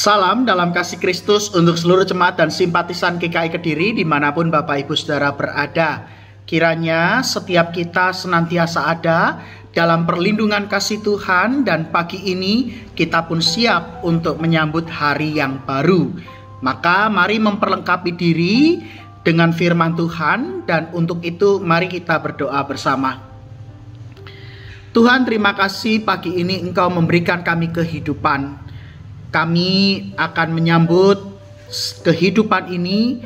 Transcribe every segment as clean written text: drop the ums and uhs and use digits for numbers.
Salam dalam kasih Kristus untuk seluruh jemaat dan simpatisan GKI Kediri dimanapun Bapak Ibu Saudara berada. Kiranya setiap kita senantiasa ada dalam perlindungan kasih Tuhan, dan pagi ini kita pun siap untuk menyambut hari yang baru. Maka mari memperlengkapi diri dengan firman Tuhan, dan untuk itu mari kita berdoa bersama. Tuhan, terima kasih pagi ini Engkau memberikan kami kehidupan. Kami akan menyambut kehidupan ini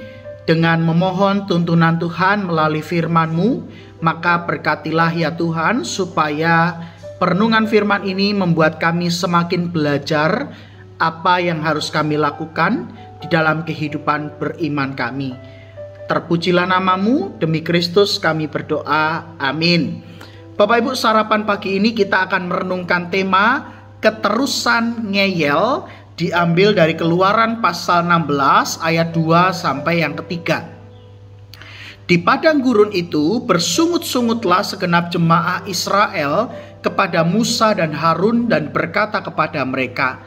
dengan memohon tuntunan Tuhan melalui firman-Mu. Maka berkatilah ya Tuhan, supaya perenungan firman ini membuat kami semakin belajar apa yang harus kami lakukan di dalam kehidupan beriman kami. Terpujilah nama-Mu, demi Kristus kami berdoa, amin. Bapak Ibu, sarapan pagi ini kita akan merenungkan tema keterusan ngeyel, diambil dari Keluaran pasal 16 ayat 2 sampai yang ketiga. Di padang gurun itu bersungut-sungutlah segenap jemaah Israel kepada Musa dan Harun dan berkata kepada mereka,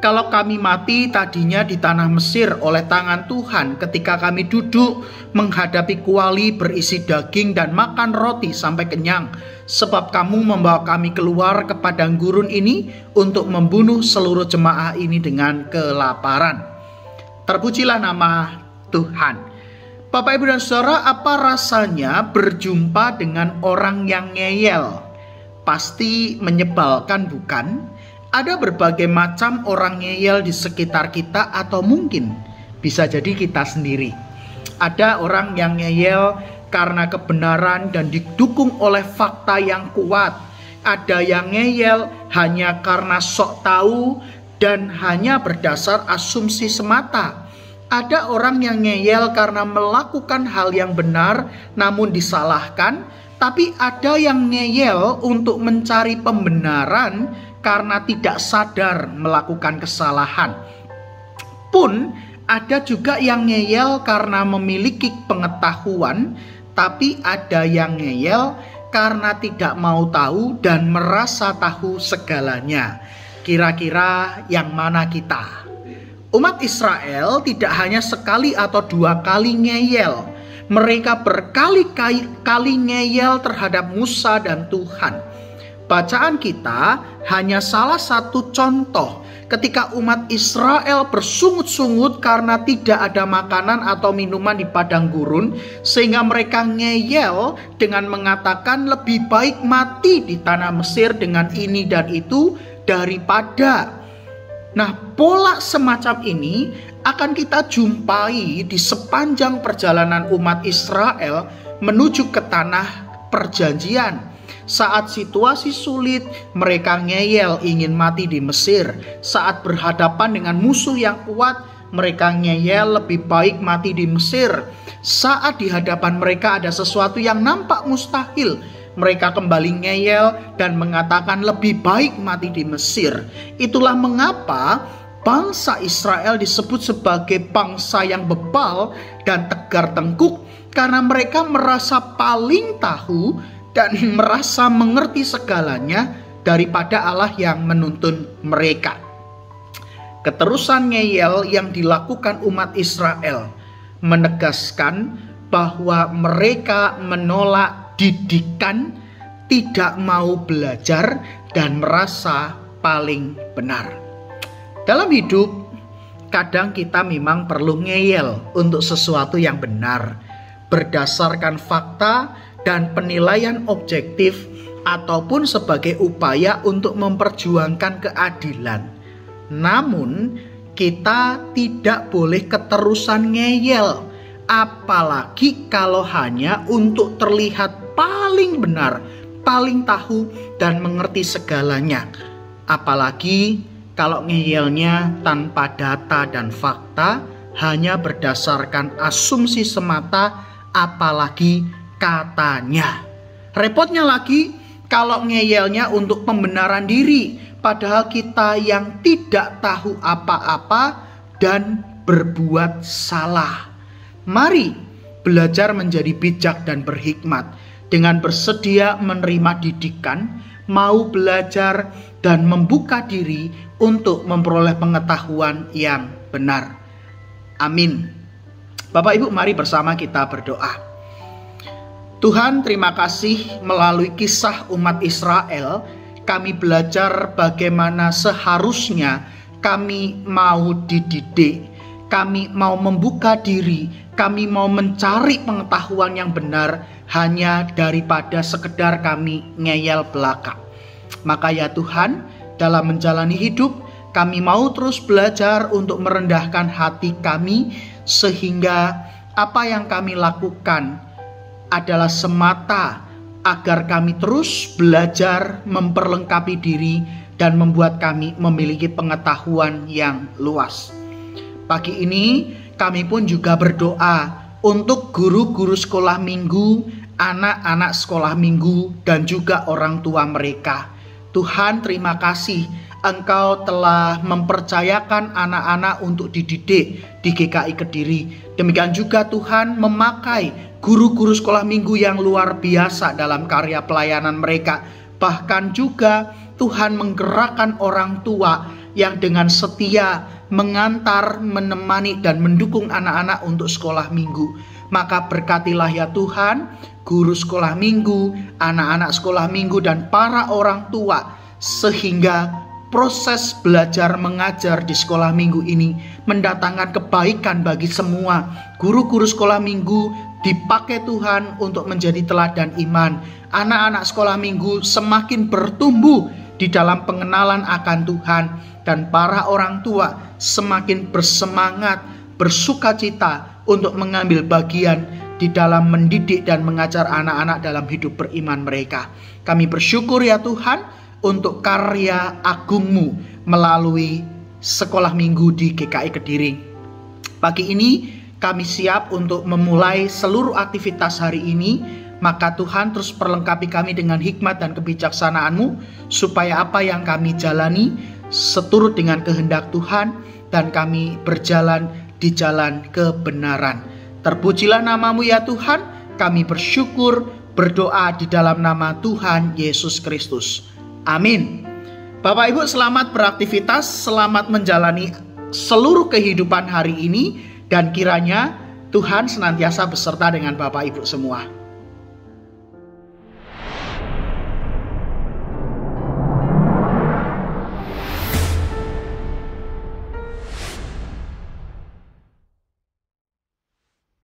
kalau kami mati tadinya di tanah Mesir oleh tangan Tuhan ketika kami duduk menghadapi kuali berisi daging dan makan roti sampai kenyang, sebab kamu membawa kami keluar ke padang gurun ini untuk membunuh seluruh jemaah ini dengan kelaparan. Terpujilah nama Tuhan. Bapak, Ibu, dan Saudara, apa rasanya berjumpa dengan orang yang ngeyel? Pasti menyebalkan, bukan? Ada berbagai macam orang ngeyel di sekitar kita, atau mungkin bisa jadi kita sendiri. Ada orang yang ngeyel karena kebenaran dan didukung oleh fakta yang kuat. Ada yang ngeyel hanya karena sok tahu dan hanya berdasar asumsi semata. Ada orang yang ngeyel karena melakukan hal yang benar namun disalahkan. Tapi ada yang ngeyel untuk mencari pembenaran karena tidak sadar melakukan kesalahan. Pun ada juga yang ngeyel karena memiliki pengetahuan, tapi ada yang ngeyel karena tidak mau tahu dan merasa tahu segalanya. Kira-kira yang mana kita? Umat Israel tidak hanya sekali atau dua kali ngeyel. Mereka berkali-kali ngeyel terhadap Musa dan Tuhan. Bacaan kita hanya salah satu contoh ketika umat Israel bersungut-sungut karena tidak ada makanan atau minuman di padang gurun, sehingga mereka ngeyel dengan mengatakan lebih baik mati di tanah Mesir dengan ini dan itu daripada. Nah, pola semacam ini akan kita jumpai di sepanjang perjalanan umat Israel menuju ke tanah perjanjian. Saat situasi sulit, mereka ngeyel ingin mati di Mesir. Saat berhadapan dengan musuh yang kuat, mereka ngeyel lebih baik mati di Mesir. Saat di hadapan mereka ada sesuatu yang nampak mustahil, mereka kembali ngeyel dan mengatakan lebih baik mati di Mesir. Itulah mengapa bangsa Israel disebut sebagai bangsa yang bebal dan tegar tengkuk, karena mereka merasa paling tahu dan merasa mengerti segalanya daripada Allah yang menuntun mereka. Keterusan ngeyel yang dilakukan umat Israel menegaskan bahwa mereka menolak didikan, tidak mau belajar, dan merasa paling benar. Dalam hidup, kadang kita memang perlu ngeyel untuk sesuatu yang benar, berdasarkan fakta dan penilaian objektif, ataupun sebagai upaya untuk memperjuangkan keadilan. Namun, kita tidak boleh keterusan ngeyel, apalagi kalau hanya untuk terlihat paling benar, paling tahu, dan mengerti segalanya. Apalagi kalau ngeyelnya tanpa data dan fakta, hanya berdasarkan asumsi semata, apalagi katanya. Repotnya lagi kalau ngeyelnya untuk pembenaran diri, padahal kita yang tidak tahu apa-apa dan berbuat salah. Mari belajar menjadi bijak dan berhikmat dengan bersedia menerima didikan, mau belajar dan membuka diri untuk memperoleh pengetahuan yang benar. Amin. Bapak Ibu, mari bersama kita berdoa. Tuhan, terima kasih melalui kisah umat Israel, kami belajar bagaimana seharusnya kami mau dididik, kami mau membuka diri, kami mau mencari pengetahuan yang benar hanya daripada sekedar kami ngeyel belaka. Maka ya Tuhan, dalam menjalani hidup, kami mau terus belajar untuk merendahkan hati kami, sehingga apa yang kami lakukan adalah semata agar kami terus belajar memperlengkapi diri dan membuat kami memiliki pengetahuan yang luas. Pagi ini kami pun juga berdoa untuk guru-guru sekolah minggu, anak-anak sekolah minggu, dan juga orang tua mereka. Tuhan, terima kasih Engkau telah mempercayakan anak-anak untuk dididik di GKI Kediri. Demikian juga Tuhan memakai guru-guru sekolah minggu yang luar biasa dalam karya pelayanan mereka. Bahkan juga Tuhan menggerakkan orang tua yang dengan setia mengantar, menemani, dan mendukung anak-anak untuk sekolah minggu. Maka berkatilah ya Tuhan, guru sekolah minggu, anak-anak sekolah minggu, dan para orang tua, sehingga proses belajar mengajar di sekolah minggu ini mendatangkan kebaikan bagi semua. Guru-guru sekolah minggu dipakai Tuhan untuk menjadi teladan iman. Anak-anak sekolah minggu semakin bertumbuh di dalam pengenalan akan Tuhan, dan para orang tua semakin bersemangat, bersukacita untuk mengambil bagian di dalam mendidik dan mengajar anak-anak dalam hidup beriman mereka. Kami bersyukur ya Tuhan untuk karya agung-Mu melalui sekolah minggu di GKI Kediri. Pagi ini kami siap untuk memulai seluruh aktivitas hari ini. Maka Tuhan terus perlengkapi kami dengan hikmat dan kebijaksanaan-Mu, supaya apa yang kami jalani seturut dengan kehendak Tuhan, dan kami berjalan di jalan kebenaran. Terpujilah nama-Mu ya Tuhan. Kami bersyukur, berdoa di dalam nama Tuhan Yesus Kristus. Amin. Bapak Ibu, selamat beraktivitas, selamat menjalani seluruh kehidupan hari ini, dan kiranya Tuhan senantiasa beserta dengan Bapak Ibu semua.